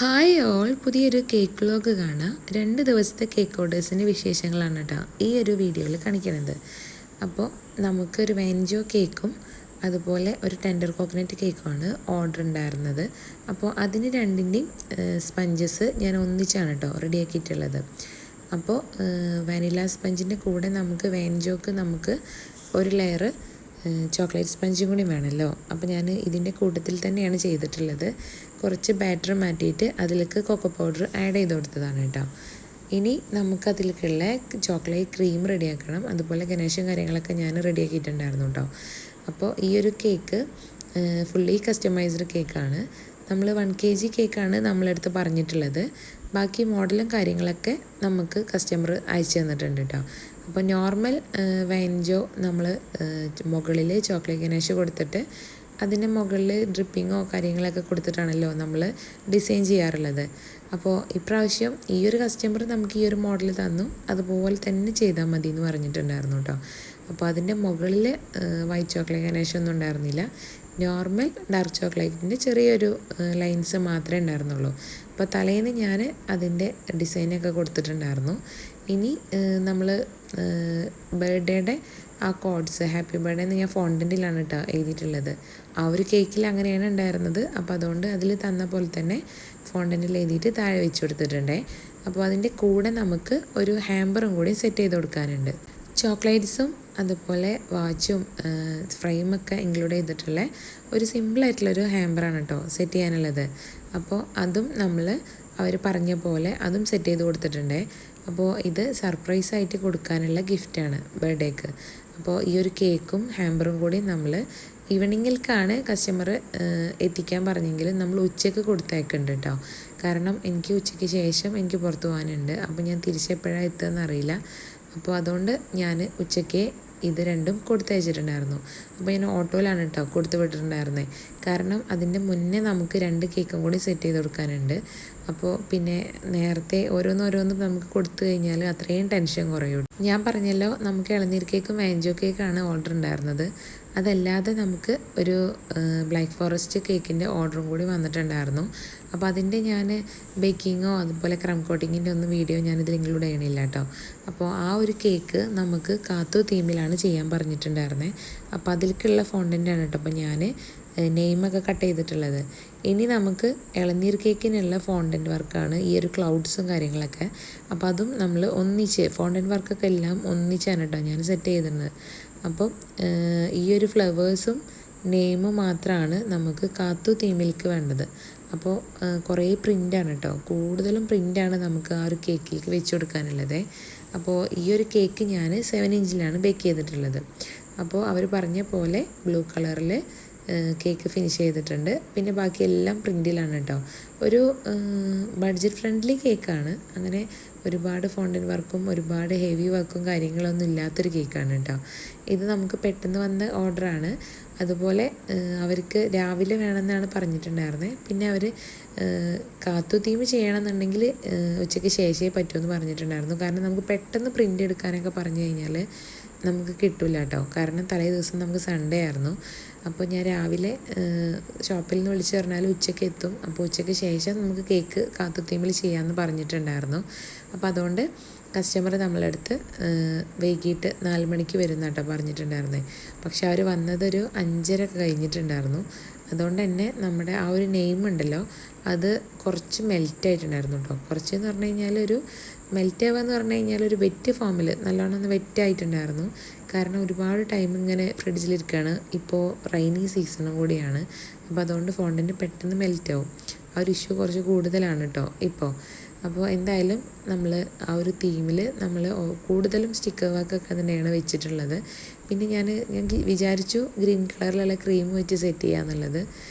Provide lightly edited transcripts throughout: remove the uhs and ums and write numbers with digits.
Hi all, പുതിയൊരു cake vlog കാണാം. 2 ദിവസത്തെ കേക്ക് ഓർഡേഴ്സിൻ്റെ വിശേഷങ്ങളാണ് കേട്ടോ ഈ ഒരു വീഡിയോയിൽ കാണിക്കുന്നത്. അപ്പോൾ നമുക്കൊരു വാൻജോ കേക്കും അതുപോലെ ഒരു ടെൻഡർ കോക്കനട്ട് കേക്കുമാണ് ഓർഡർ ഉണ്ടായിരുന്നത്. അപ്പോൾ അതിന് രണ്ടിൻ്റെയും സ്പഞ്ചസ് ഞാൻ ഒന്നിച്ചാണ് കേട്ടോ റെഡിയാക്കിയിട്ടുള്ളത്. അപ്പോൾ വാനില സ്പഞ്ചിൻ്റെ കൂടെ നമുക്ക് വാൻജോക്ക് നമുക്ക് ഒരു ലെയർ ചോക്ലേറ്റ് സ്പഞ്ചും കൂടി വേണമല്ലോ. അപ്പോൾ ഞാൻ ഇതിൻ്റെ കൂട്ടത്തിൽ തന്നെയാണ് ചെയ്തിട്ടുള്ളത്. കുറച്ച് ബാറ്റർ മാറ്റിയിട്ട് അതിലേക്ക് കൊക്കോ പൗഡർ ആഡ് ചെയ്ത് കൊടുത്തതാണ് കേട്ടോ. ഇനി നമുക്കതിലേക്കുള്ള ചോക്ലേറ്റ് ക്രീം റെഡിയാക്കണം. അതുപോലെ ഗണേശും കാര്യങ്ങളൊക്കെ ഞാൻ റെഡിയാക്കിയിട്ടുണ്ടായിരുന്നു കേട്ടോ. അപ്പോൾ ഈ ഒരു കേക്ക് ഫുള്ളി കസ്റ്റമൈസ്ഡ് കേക്കാണ്. നമ്മൾ 1 kg കേക്കാണ് നമ്മളെടുത്ത് പറഞ്ഞിട്ടുള്ളത്. ബാക്കി മോഡലും കാര്യങ്ങളൊക്കെ നമുക്ക് കസ്റ്റമർ അയച്ചു തന്നിട്ടുണ്ട് കേട്ടോ. അപ്പോൾ നോർമൽ വാൻജോ നമ്മൾ മുകളിൽ ചോക്ലേറ്റ് ഗണേശ് കൊടുത്തിട്ട് അതിൻ്റെ മുകളിൽ ഡ്രിപ്പിങ്ങോ കാര്യങ്ങളൊക്കെ കൊടുത്തിട്ടാണല്ലോ നമ്മൾ ഡിസൈൻ ചെയ്യാറുള്ളത്. അപ്പോൾ ഇപ്രാവശ്യം ഈ ഒരു കസ്റ്റമർ നമുക്ക് ഈ ഒരു മോഡൽ തന്നു, അതുപോലെ തന്നെ ചെയ്താൽ മതി എന്ന് പറഞ്ഞിട്ടുണ്ടായിരുന്നു കേട്ടോ. അപ്പോൾ അതിൻ്റെ മുകളിൽ വൈറ്റ് ചോക്ലേറ്റ് ഗണേശൊന്നും ഉണ്ടായിരുന്നില്ല. നോർമൽ ഡാർക്ക് ചോക്ലേറ്റിൻ്റെ ചെറിയൊരു ലൈൻസ് മാത്രമേ ഉണ്ടായിരുന്നുള്ളൂ. അപ്പോൾ തലേന്ന് ഞാൻ അതിൻ്റെ ഡിസൈനൊക്കെ കൊടുത്തിട്ടുണ്ടായിരുന്നു. ഇനി നമ്മൾ ബർത്ത്ഡേയുടെ ആ കോഡ്സ് ഹാപ്പി ബർത്ത്ഡേ എന്ന് ഞാൻ ഫോണ്ടൻറ്റിലാണ് കേട്ടോ എഴുതിയിട്ടുള്ളത്. ആ ഒരു കേക്കിൽ അങ്ങനെയാണ് ഉണ്ടായിരുന്നത്. അപ്പോൾ അതുകൊണ്ട് അതിൽ തന്ന പോലെ തന്നെ ഫോണ്ടൻറ്റിൽ എഴുതിയിട്ട് താഴെ വെച്ച് കൊടുത്തിട്ടുണ്ടേ. അപ്പോൾ അതിൻ്റെ കൂടെ നമുക്ക് ഒരു ഹാമ്പറും കൂടി സെറ്റ് ചെയ്ത് കൊടുക്കാനുണ്ട്. ചോക്ലേറ്റ്സും അതുപോലെ വാച്ചും ഫ്രെയിമൊക്കെ ഇൻക്ലൂഡ് ചെയ്തിട്ടുള്ള ഒരു സിമ്പിളായിട്ടുള്ളൊരു ഹാമ്പറാണ് കേട്ടോ സെറ്റ് ചെയ്യാനുള്ളത്. അപ്പോൾ അതും നമ്മൾ അവർ പറഞ്ഞ പോലെ അതും സെറ്റ് ചെയ്ത് കൊടുത്തിട്ടുണ്ട്. അപ്പോൾ ഇത് സർപ്രൈസായിട്ട് കൊടുക്കാനുള്ള ഗിഫ്റ്റാണ് ബർത്ത്ഡേക്ക്. അപ്പോൾ ഈ ഒരു കേക്കും ഹാമ്പറും കൂടി നമ്മൾ ഈവനിങ്ങിലേക്കാണ് കസ്റ്റമർ എത്തിക്കാൻ പറഞ്ഞെങ്കിൽ നമ്മൾ ഉച്ചയ്ക്ക് കൊടുത്തയക്കുന്നുണ്ട് കേട്ടോ. കാരണം എനിക്ക് ഉച്ചയ്ക്ക് ശേഷം എനിക്ക് പുറത്ത് പോകാനുണ്ട്. അപ്പോൾ ഞാൻ തിരിച്ചെപ്പോഴാണ് എത്തുകയെന്ന് അറിയില്ല. അപ്പോൾ അതുകൊണ്ട് ഞാൻ ഉച്ചയ്ക്ക് ഇത് രണ്ടും കൊടുത്തയച്ചിട്ടുണ്ടായിരുന്നു. അപ്പോൾ ഞാൻ ഓട്ടോയിലാണ് കേട്ടോ കൊടുത്തു വിട്ടിട്ടുണ്ടായിരുന്നത്. കാരണം അതിൻ്റെ മുന്നേ നമുക്ക് 2 കേക്കും കൂടി സെറ്റ് ചെയ്ത് കൊടുക്കാനുണ്ട്. അപ്പോൾ പിന്നെ നേരത്തെ ഓരോന്നോരോന്ന് നമുക്ക് കൊടുത്തു കഴിഞ്ഞാൽ അത്രയും ടെൻഷൻ കുറയും. ഞാൻ പറഞ്ഞല്ലോ നമുക്ക് ഇളനീർ കേക്കും വാൻജോ കേക്കാണ് ഓർഡർ ഉണ്ടായിരുന്നത്. അതല്ലാതെ നമുക്ക് ഒരു ബ്ലാക്ക് ഫോറസ്റ്റ് കേക്കിൻ്റെ ഓർഡറും കൂടി വന്നിട്ടുണ്ടായിരുന്നു. അപ്പോൾ അതിൻ്റെ ഞാൻ ബേക്കിങ്ങോ അതുപോലെ ക്രം കോട്ടിങ്ങിൻ്റെ ഒന്നും വീഡിയോ ഞാനിതിൽ ഇൻക്ലൂഡ് ചെയ്യണില്ല കേട്ടോ. അപ്പോൾ ആ ഒരു കേക്ക് നമുക്ക് കാത്തു തീമിലാണ് ചെയ്യാൻ പറഞ്ഞിട്ടുണ്ടായിരുന്നത്. അപ്പോൾ അതിലേക്കുള്ള ഫോണ്ടൻ്റാണ് കേട്ടോ അപ്പോൾ ഞാൻ നെയിമൊക്കെ കട്ട് ചെയ്തിട്ടുള്ളത്. ഇനി നമുക്ക് ഇളനീർ കേക്കിനുള്ള ഫോണ്ടൻറ്റ് വർക്കാണ് ഈ ഒരു ക്ലൗഡ്സും കാര്യങ്ങളൊക്കെ. അപ്പോൾ അതും നമ്മൾ ഒന്നിച്ച് ഫോണ്ടൻറ്റ് വർക്കൊക്കെ എല്ലാം ഒന്നിച്ചാണ് കേട്ടോ ഞാൻ സെറ്റ് ചെയ്തിരുന്നത്. അപ്പം ഈ ഒരു ഫ്ലവേഴ്സും നെയിമും മാത്രമാണ് നമുക്ക് കാത്തു തീമിലേക്ക് വേണ്ടത്. അപ്പോൾ കുറേ പ്രിൻ്റാണ് കേട്ടോ, കൂടുതലും പ്രിൻ്റാണ് നമുക്ക് ആ ഒരു കേക്കിലേക്ക് വെച്ച് കൊടുക്കാനുള്ളത്. അപ്പോൾ ഈ ഒരു കേക്ക് ഞാൻ 7 ഇഞ്ചിലാണ് ബേക്ക് ചെയ്തിട്ടുള്ളത്. അപ്പോൾ അവർ പറഞ്ഞ പോലെ ബ്ലൂ കളറിൽ കേക്ക് ഫിനിഷ് ചെയ്തിട്ടുണ്ട്. പിന്നെ ബാക്കി എല്ലാം പ്രിൻറ്റിലാണ് കേട്ടോ. ഒരു ബഡ്ജറ്റ് ഫ്രണ്ട്ലി കേക്കാണ്. അങ്ങനെ ഒരുപാട് ഫോണ്ടൻറ്റ് വർക്കും ഒരുപാട് ഹെവി വർക്കും കാര്യങ്ങളൊന്നും ഇല്ലാത്തൊരു കേക്കാണ് കേട്ടോ. ഇത് നമുക്ക് പെട്ടെന്ന് വന്ന ഓർഡറാണ്. അതുപോലെ അവർക്ക് രാവിലെ വേണമെന്നാണ് പറഞ്ഞിട്ടുണ്ടായിരുന്നത്. പിന്നെ അവർ കാത്തു തീം ചെയ്യണമെന്നുണ്ടെങ്കിൽ ഉച്ചയ്ക്ക് ശേഷമേ പറ്റുമെന്ന് പറഞ്ഞിട്ടുണ്ടായിരുന്നു. കാരണം നമുക്ക് പെട്ടെന്ന് പ്രിൻ്റ് എടുക്കാനൊക്കെ പറഞ്ഞു കഴിഞ്ഞാൽ നമുക്ക് കിട്ടില്ല കേട്ടോ. കാരണം തലേ ദിവസം നമുക്ക് സൺഡേ ആയിരുന്നു. അപ്പോൾ ഞാൻ രാവിലെ ഷോപ്പിൽ നിന്ന് വിളിച്ച് പറഞ്ഞാൽ ഉച്ചയ്ക്ക് എത്തും. അപ്പോൾ ഉച്ചയ്ക്ക് ശേഷം നമുക്ക് കേക്ക് കാത്തു തീമിൽ ചെയ്യാമെന്ന് പറഞ്ഞിട്ടുണ്ടായിരുന്നു. അപ്പോൾ അതുകൊണ്ട് കസ്റ്റമർ നമ്മളടുത്ത് വൈകിട്ട് 4 മണിക്ക് വരുന്ന കേട്ടോ പറഞ്ഞിട്ടുണ്ടായിരുന്നത്. പക്ഷെ അവർ വന്നതൊരു 5:30 കഴിഞ്ഞിട്ടുണ്ടായിരുന്നു. അതുകൊണ്ട് തന്നെ നമ്മുടെ ആ ഒരു നെയിം ഉണ്ടല്ലോ അത് കുറച്ച് മെൽറ്റായിട്ടുണ്ടായിരുന്നു കേട്ടോ. കുറച്ച് എന്ന് പറഞ്ഞു കഴിഞ്ഞാൽ ഒരു മെൽറ്റ് ആവാന്ന് പറഞ്ഞു കഴിഞ്ഞാൽ ഒരു വെറ്റ് ഫോമിൽ നല്ലോണം ഒന്ന് വെറ്റായിട്ടുണ്ടായിരുന്നു. കാരണം ഒരുപാട് ടൈം ഇങ്ങനെ ഫ്രിഡ്ജിലിരിക്കുകയാണ്. ഇപ്പോൾ റെയിനി സീസണും കൂടിയാണ്. അപ്പോൾ അതുകൊണ്ട് ഫോണ്ടൻറ്റ് പെട്ടെന്ന് മെൽറ്റ് ആവും. ആ ഒരു ഇഷ്യൂ കുറച്ച് കൂടുതലാണ് കേട്ടോ ഇപ്പോൾ. അപ്പോൾ എന്തായാലും നമ്മൾ ആ ഒരു തീമിൽ നമ്മൾ കൂടുതലും സ്റ്റിക്കർ വർക്കൊക്കെ തന്നെയാണ് വെച്ചിട്ടുള്ളത്. പിന്നെ ഞാൻ വിചാരിച്ചു ഗ്രീൻ കളറിലുള്ള ക്രീം വെച്ച് സെറ്റ് ചെയ്യാന്നുള്ളത്.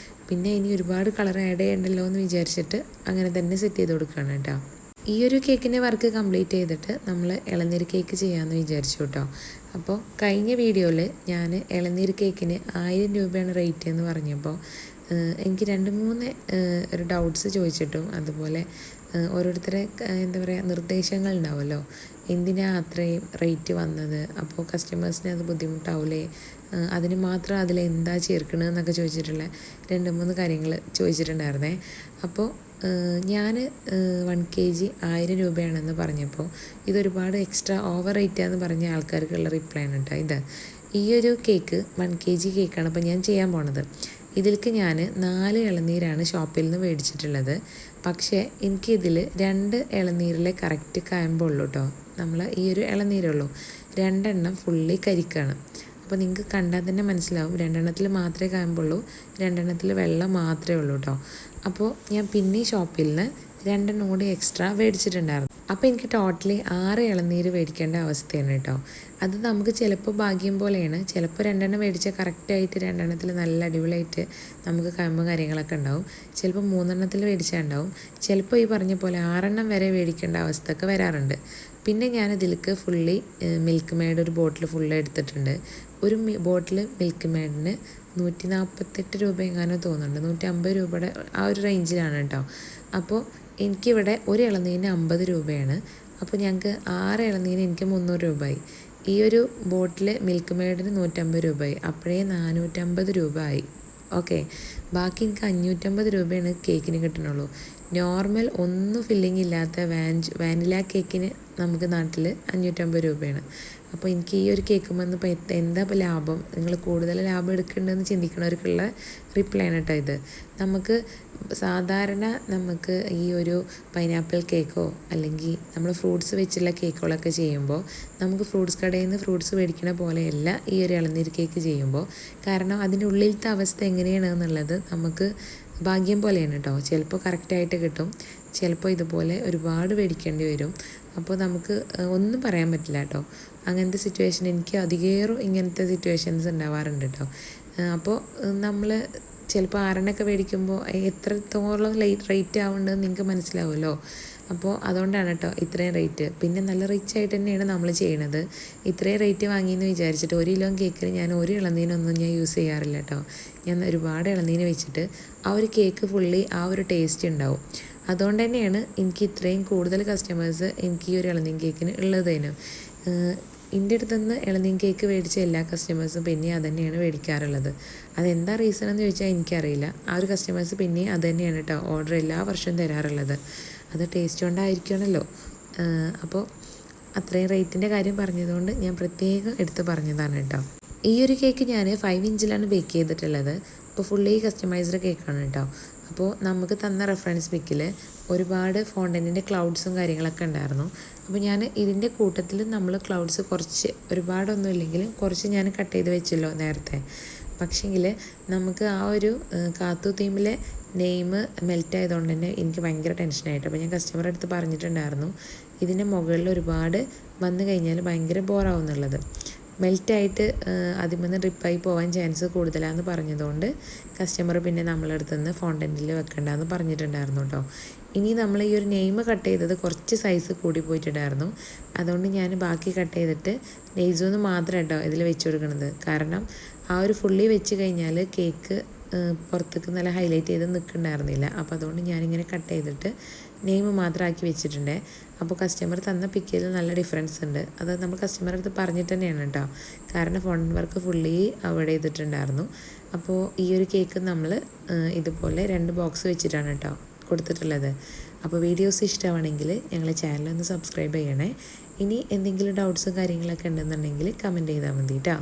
പിന്നെ ഇനി ഒരുപാട് കളർ ആഡ് ചെയ്യണ്ടല്ലോ എന്ന് വിചാരിച്ചിട്ട് അങ്ങനെ തന്നെ സെറ്റ് ചെയ്ത് കൊടുക്കുകയാണ് കേട്ടോ. ഈ ഒരു കേക്കിൻ്റെ വർക്ക് കംപ്ലീറ്റ് ചെയ്തിട്ട് നമ്മൾ ഇളനീർ കേക്ക് ചെയ്യാമെന്ന് വിചാരിച്ചു കേട്ടോ. അപ്പോൾ കഴിഞ്ഞ വീഡിയോയിൽ ഞാൻ ഇളനീർ കേക്കിന് 1000 രൂപയാണ് റേറ്റ് എന്ന് പറഞ്ഞപ്പോൾ എനിക്ക് 2-3 ഒരു ഡൗട്ട്സ് ചോദിച്ചിട്ടും അതുപോലെ ഓരോരുത്തരെ എന്താ പറയുക നിർദ്ദേശങ്ങൾ ഉണ്ടാവുമല്ലോ, എന്തിനാണ് അത്രയും റേറ്റ് വന്നത്, അപ്പോൾ കസ്റ്റമേഴ്സിന് അത് ബുദ്ധിമുട്ടാവില്ലേ, അതിന് മാത്രം അതിലെന്താ ചേർക്കണമെന്നൊക്കെ ചോദിച്ചിട്ടുള്ള 2-3 കാര്യങ്ങൾ ചോദിച്ചിട്ടുണ്ടായിരുന്നേ. അപ്പോൾ ഞാൻ 1 kg 1000 രൂപയാണെന്ന് പറഞ്ഞപ്പോൾ ഇതൊരുപാട് എക്സ്ട്രാ ഓവർ റേറ്റാന്ന് പറഞ്ഞ ആൾക്കാർക്കുള്ള റിപ്ലൈ ആണ് കേട്ടോ ഇത്. ഈ ഒരു കേക്ക് 1 kg കേക്കാണ് അപ്പോൾ ഞാൻ ചെയ്യാൻ പോണത്. ഇതിലേക്ക് ഞാൻ 4 ഇളനീരാണ് ഷോപ്പിൽ നിന്ന് മേടിച്ചിട്ടുള്ളത്. പക്ഷേ എനിക്കിതിൽ 2 ഇളനീരിലെ കറക്റ്റ് കായമ്പുള്ളൂ കേട്ടോ. നമ്മൾ ഈ ഒരു ഇളനീരുള്ളൂ, 2 എണ്ണം ഫുള്ളി കരിക്കാണ്. അപ്പോൾ നിങ്ങൾക്ക് കണ്ടാൽ തന്നെ മനസ്സിലാവും 2 എണ്ണത്തിൽ മാത്രമേ കായമ്പുള്ളൂ, 2 എണ്ണത്തിൽ വെള്ളം മാത്രമേ ഉള്ളൂ കേട്ടോ. അപ്പോൾ ഞാൻ പിന്നെ ഷോപ്പിൽ നിന്ന് 2 എണ്ണം കൂടി എക്സ്ട്രാ മേടിച്ചിട്ടുണ്ടായിരുന്നു. അപ്പോൾ എനിക്ക് ടോട്ടലി 6 ഇളനീര് മേടിക്കേണ്ട അവസ്ഥയാണ് കേട്ടോ. അത് നമുക്ക് ചിലപ്പോൾ ഭാഗ്യം പോലെയാണ്. ചിലപ്പോൾ 2 എണ്ണം മേടിച്ചാൽ കറക്റ്റായിട്ട് 2 എണ്ണത്തിൽ നല്ല അടിപൊളിയായിട്ട് നമുക്ക് കമ്പും കാര്യങ്ങളൊക്കെ ഉണ്ടാവും. ചിലപ്പോൾ 3 എണ്ണത്തിൽ മേടിച്ചാൽ ഉണ്ടാവും. ചിലപ്പോൾ ഈ പറഞ്ഞ പോലെ 6 എണ്ണം വരെ മേടിക്കേണ്ട അവസ്ഥയൊക്കെ വരാറുണ്ട്. പിന്നെ ഞാൻ ഇതിലേക്ക് ഫുള്ളി മിൽക്ക് മെയ്ഡ് ഒരു ബോട്ടിൽ ഫുള്ള് എടുത്തിട്ടുണ്ട്. ഒരു ബോട്ടിൽ മിൽക്ക് മെയ്ഡിന് 148 രൂപ എങ്ങാനോ തോന്നുന്നുണ്ട്, 150 രൂപയുടെ ആ ഒരു റേഞ്ചിലാണ് കേട്ടോ. അപ്പോൾ എനിക്കിവിടെ ഒരു ഇളനീരിന് 50 രൂപയാണ്. അപ്പോൾ ഞങ്ങൾക്ക് 6 ഇളനീരിന് എനിക്ക് 300 രൂപയായി. ഈ ഒരു ബോട്ടിൽ മിൽക്ക് മെയ്ഡിന് 150 രൂപയായി. അപ്പോഴേ 450 രൂപ ആയി. ഓക്കെ, ബാക്കി എനിക്ക് 550 രൂപയാണ് കേക്കിന് കിട്ടണുള്ളൂ. നോർമൽ ഒന്നും ഫില്ലിംഗ് ഇല്ലാത്ത വാനില കേക്കിന് നമുക്ക് നാട്ടിൽ 550 രൂപയാണ്. അപ്പോൾ എനിക്ക് ഈ ഒരു കേക്ക് വന്നപ്പോൾ എന്താ ഇപ്പോൾ ലാഭം, നിങ്ങൾ കൂടുതൽ ലാഭം എടുക്കേണ്ടതെന്ന് ചിന്തിക്കുന്നവർക്കുള്ള റിപ്ലൈ ആണ് കേട്ടോ ഇത്. നമുക്ക് സാധാരണ നമുക്ക് ഈ ഒരു പൈനാപ്പിൾ കേക്കോ അല്ലെങ്കിൽ നമ്മൾ ഫ്രൂട്ട്സ് വെച്ചുള്ള കേക്കുകളൊക്കെ ചെയ്യുമ്പോൾ നമുക്ക് ഫ്രൂട്ട്സ് കടയിൽ നിന്ന് ഫ്രൂട്ട്സ് മേടിക്കണ പോലെയല്ല ഈ ഒരു ഇളനീർ കേക്ക് ചെയ്യുമ്പോൾ. കാരണം അതിൻ്റെ ഉള്ളിലത്തെ അവസ്ഥ എങ്ങനെയാണ് എന്നുള്ളത് നമുക്ക് ഭാഗ്യം പോലെയാണ് കേട്ടോ. ചിലപ്പോൾ കറക്റ്റായിട്ട് കിട്ടും, ചിലപ്പോൾ ഇതുപോലെ ഒരുപാട് മേടിക്കേണ്ടി വരും. അപ്പോൾ നമുക്ക് ഒന്നും പറയാൻ പറ്റില്ല കേട്ടോ. അങ്ങനത്തെ സിറ്റുവേഷൻ എനിക്ക് അധികേറും ഇങ്ങനത്തെ സിറ്റുവേഷൻസ് ഉണ്ടാവാറുണ്ട് കേട്ടോ. അപ്പോൾ നമ്മൾ ചിലപ്പോൾ 6 എണ്ണമൊക്കെ മേടിക്കുമ്പോൾ എത്രത്തോളം റേറ്റ് ആവേണ്ടതെന്ന് നിങ്ങൾക്ക് മനസ്സിലാവുമല്ലോ. അപ്പോൾ അതുകൊണ്ടാണ് കേട്ടോ ഇത്രയും റേറ്റ്. പിന്നെ നല്ല റിച്ച് ആയിട്ട് തന്നെയാണ് നമ്മൾ ചെയ്യണത്. ഇത്രയും റേറ്റ് വാങ്ങിയെന്ന് വിചാരിച്ചിട്ട് 1 കിലോ കേക്കിന് ഞാൻ ഒരു ഇളനീരൊന്നും ഞാൻ യൂസ് ചെയ്യാറില്ല കേട്ടോ. ഞാൻ ഒരുപാട് ഇളനീര് വെച്ചിട്ട് ആ ഒരു കേക്ക് ഫുള്ളി ആ ഒരു ടേസ്റ്റ് ഉണ്ടാവും. അതുകൊണ്ട് തന്നെയാണ് എനിക്ക് ഇത്രയും കൂടുതൽ കസ്റ്റമേഴ്സ് എനിക്ക് ഈ ഒരു ഇളനീർ കേക്കിന് ഉള്ളതിനും. എൻ്റെ അടുത്തുനിന്ന് ഇളനീർ കേക്ക് മേടിച്ച എല്ലാ കസ്റ്റമേഴ്സും പിന്നെ അത് തന്നെയാണ് മേടിക്കാറുള്ളത്. അതെന്താ റീസൺ എന്ന് ചോദിച്ചാൽ എനിക്കറിയില്ല. ആ ഒരു കസ്റ്റമേഴ്സ് പിന്നെ അത് തന്നെയാണ് കേട്ടോ ഓർഡർ എല്ലാ വർഷവും തരാറുള്ളത്. അത് ടേസ്റ്റ് കൊണ്ടായിരിക്കണമല്ലോ. അപ്പോൾ അത്രയും റേറ്റിൻ്റെ കാര്യം പറഞ്ഞതുകൊണ്ട് ഞാൻ പ്രത്യേകം എടുത്ത് പറഞ്ഞതാണ് കേട്ടോ. ഈ ഒരു കേക്ക് ഞാൻ 5 ഇഞ്ചിലാണ് ബേക്ക് ചെയ്തിട്ടുള്ളത്. അപ്പോൾ ഫുള്ളി കസ്റ്റമൈസ്ഡ് കേക്കാണ് കേട്ടോ. അപ്പോൾ നമുക്ക് തന്ന റെഫറൻസ് പിക്കിൽ ഒരുപാട് ഫോണ്ടൻറ്റിൻ്റെ ക്ലൗഡ്സും കാര്യങ്ങളൊക്കെ ഉണ്ടായിരുന്നു. അപ്പോൾ ഞാൻ ഇതിൻ്റെ കൂട്ടത്തിൽ നമ്മൾ ക്ലൗഡ്സ് കുറച്ച്, ഒരുപാടൊന്നും ഇല്ലെങ്കിലും കുറച്ച് ഞാൻ കട്ട് ചെയ്ത് വെച്ചല്ലോ നേരത്തെ. പക്ഷേങ്കിൽ നമുക്ക് ആ ഒരു കാത്തു തീമിലെ നെയിം മെൽറ്റ് ആയതുകൊണ്ട് തന്നെ എനിക്ക് ഭയങ്കര ടെൻഷനായിട്ട്. അപ്പോൾ ഞാൻ കസ്റ്റമറുടെ അടുത്ത് പറഞ്ഞിട്ടുണ്ടായിരുന്നു ഇതിൻ്റെ മുകളിൽ ഒരുപാട് വന്നു കഴിഞ്ഞാൽ ഭയങ്കര ബോറാവും എന്നുള്ളത്. മെൽറ്റായിട്ട് അതിൽ നിന്ന് ഡ്രിപ്പായി പോകാൻ ചാൻസ് കൂടുതലാണെന്ന് പറഞ്ഞതുകൊണ്ട് കസ്റ്റമർ പിന്നെ നമ്മളടുത്ത് നിന്ന് ഫോണ്ടൻറ്റിൽ വെക്കണ്ടെന്ന് പറഞ്ഞിട്ടുണ്ടായിരുന്നു കേട്ടോ. ഇനി നമ്മൾ ഈ ഒരു നെയിം കട്ട് ചെയ്തത് കുറച്ച് സൈസ് കൂടി പോയിട്ടുണ്ടായിരുന്നു. അതുകൊണ്ട് ഞാൻ ബാക്കി കട്ട് ചെയ്തിട്ട് നെയ്സൊന്ന് മാത്രം കേട്ടോ ഇതിൽ വെച്ച് കൊടുക്കുന്നത്. കാരണം ആ ഒരു ഫുള്ളി വെച്ച് കഴിഞ്ഞാൽ കേക്ക് പുറത്തേക്ക് നല്ല ഹൈലൈറ്റ് ചെയ്ത് നിൽക്കുന്നുണ്ടായിരുന്നില്ല. അപ്പോൾ അതുകൊണ്ട് ഞാനിങ്ങനെ കട്ട് ചെയ്തിട്ട് നെയിം മാത്രമാക്കി വെച്ചിട്ടുണ്ട്. അപ്പോൾ കസ്റ്റമർ തന്ന പിക്കിൽ നല്ല ഡിഫറൻസ് ഉണ്ട്. അത് നമ്മൾ കസ്റ്റമറുടെ അടുത്ത് പറഞ്ഞിട്ട് തന്നെയാണ് കേട്ടോ. കാരണം ഫോണ്ടൻ വർക്ക് ഫുള്ളി അവിടെ ചെയ്തിട്ടുണ്ടായിരുന്നു. അപ്പോൾ ഈ ഒരു കേക്ക് നമ്മൾ ഇതുപോലെ 2 ബോക്സ് വെച്ചിട്ടാണ് കേട്ടോ കൊടുത്തിട്ടുള്ളത്. അപ്പോൾ വീഡിയോസ് ഇഷ്ടമാണെങ്കിൽ ഞങ്ങളെ ചാനലൊന്ന് സബ്സ്ക്രൈബ് ചെയ്യണേ. ഇനി എന്തെങ്കിലും ഡൗട്ട്സും കാര്യങ്ങളൊക്കെ ഉണ്ടെന്നുണ്ടെങ്കിൽ കമൻറ്റ് ചെയ്താൽ മതി കേട്ടോ.